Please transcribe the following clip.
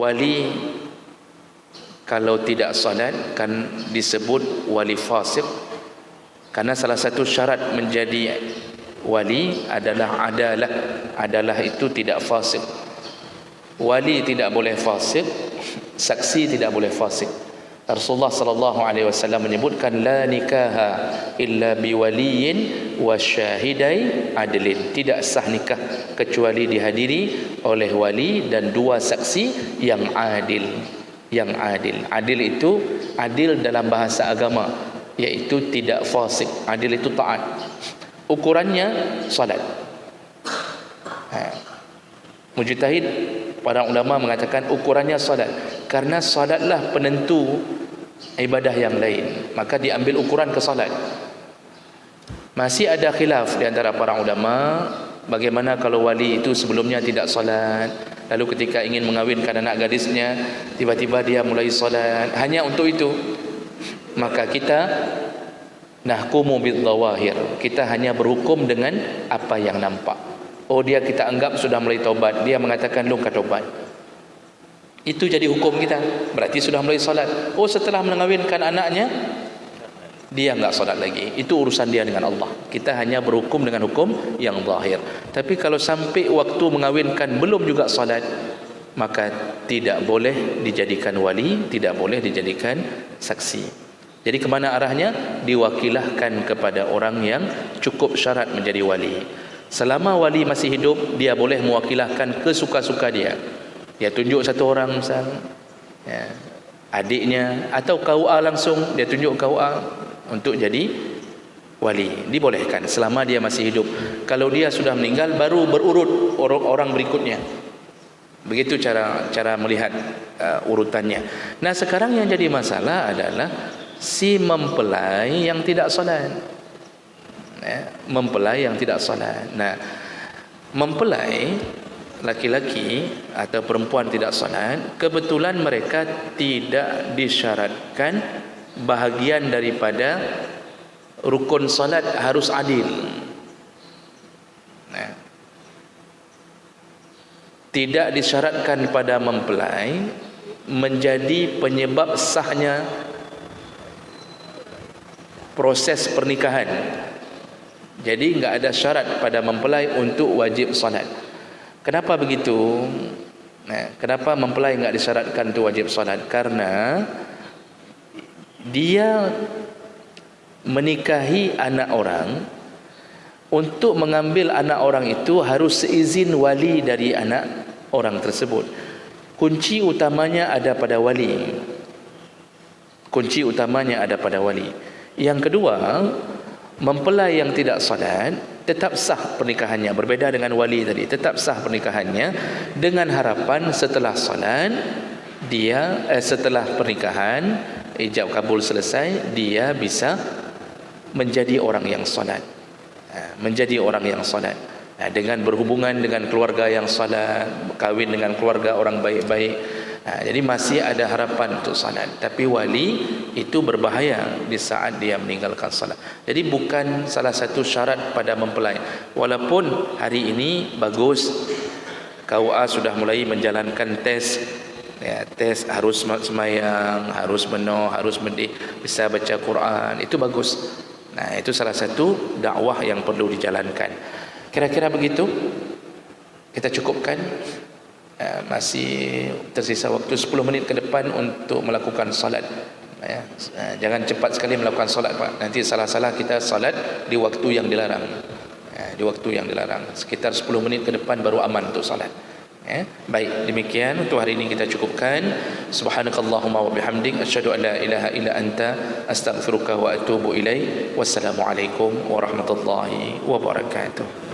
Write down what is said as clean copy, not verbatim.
wali kalau tidak salat kan disebut wali fasik, karena salah satu syarat menjadi wali adalah adalah. Adalah itu tidak fasik. Wali tidak boleh fasik, saksi tidak boleh fasik. Rasulullah sallallahu alaihi wasallam menyebutkan la nikaha illa biwaliyin wa syahidai adlin. Tidak sah nikah kecuali dihadiri oleh wali dan dua saksi yang adil. Yang adil. Adil itu adil dalam bahasa agama, iaitu tidak fasik. Adil itu taat. Ukurannya salat. Mujtahid, para ulama mengatakan ukurannya salat, karena salatlah penentu ibadah yang lain, maka diambil ukuran ke salat. Masih ada khilaf di antara para ulama, bagaimana kalau wali itu sebelumnya tidak salat, lalu ketika ingin mengawinkan anak gadisnya tiba-tiba dia mulai salat. Hanya untuk itu maka kita nahkumu bidzawahir, kita hanya berhukum dengan apa yang nampak. Oh, dia kita anggap sudah mulai taubat, dia mengatakan lu kat taubat, itu jadi hukum kita, berarti sudah mulai salat. Oh, setelah mengawinkan anaknya dia enggak salat lagi, itu urusan dia dengan Allah. Kita hanya berhukum dengan hukum yang zahir. Tapi kalau sampai waktu mengawinkan belum juga salat, maka tidak boleh dijadikan wali, tidak boleh dijadikan saksi. Jadi kemana arahnya? Diwakilahkan kepada orang yang cukup syarat menjadi wali. Selama wali masih hidup, dia boleh mewakilahkan kesuka-suka dia. Dia tunjuk satu orang misalnya, ya, adiknya, atau KUA langsung, dia tunjuk KUA untuk jadi wali. Dibolehkan selama dia masih hidup. Kalau dia sudah meninggal, baru berurut orang berikutnya. Begitu cara melihat urutannya. Nah, sekarang yang jadi masalah adalah si mempelai yang tidak salat. Mempelai yang tidak salat. Nah, mempelai laki-laki atau perempuan tidak salat, kebetulan mereka tidak disyaratkan bahagian daripada rukun salat harus adil. Nah, tidak disyaratkan pada mempelai menjadi penyebab sahnya proses pernikahan. Jadi enggak ada syarat pada mempelai untuk wajib salat. Kenapa begitu? Nah, kenapa mempelai enggak disyaratkan untuk wajib salat? Karena dia menikahi anak orang, untuk mengambil anak orang itu harus seizin wali dari anak orang tersebut. Kunci utamanya ada pada wali. Kunci utamanya ada pada wali. Yang kedua, mempelai yang tidak salat tetap sah pernikahannya, berbeda dengan wali tadi, tetap sah pernikahannya dengan harapan setelah salat dia setelah pernikahan ijab kabul selesai, dia bisa menjadi orang yang salat. Menjadi orang yang salat dengan berhubungan dengan keluarga yang salat, berkahwin dengan keluarga orang baik-baik. Jadi masih ada harapan untuk salat. Tapi wali itu berbahaya di saat dia meninggalkan salat. Jadi bukan salah satu syarat pada mempelai. Walaupun hari ini bagus, KUA sudah mulai menjalankan tes, ya, tes harus semayang, harus menoh, harus bisa baca Quran, itu bagus. Nah, itu salah satu dakwah yang perlu dijalankan. Kira-kira begitu. Kita cukupkan. Masih tersisa waktu 10 menit ke depan untuk melakukan salat. Jangan cepat sekali melakukan salat, Pak. Nanti salah-salah kita salat di waktu yang dilarang. Di waktu yang dilarang. Sekitar 10 menit ke depan baru aman untuk salat. Baik, demikian untuk hari ini kita cukupkan. Subhanakallahumma wa bihamdik, asyhadu an la ilaha illa anta, astaghfiruka wa atubu ilaik. Wassalamualaikum warahmatullahi wabarakatuh.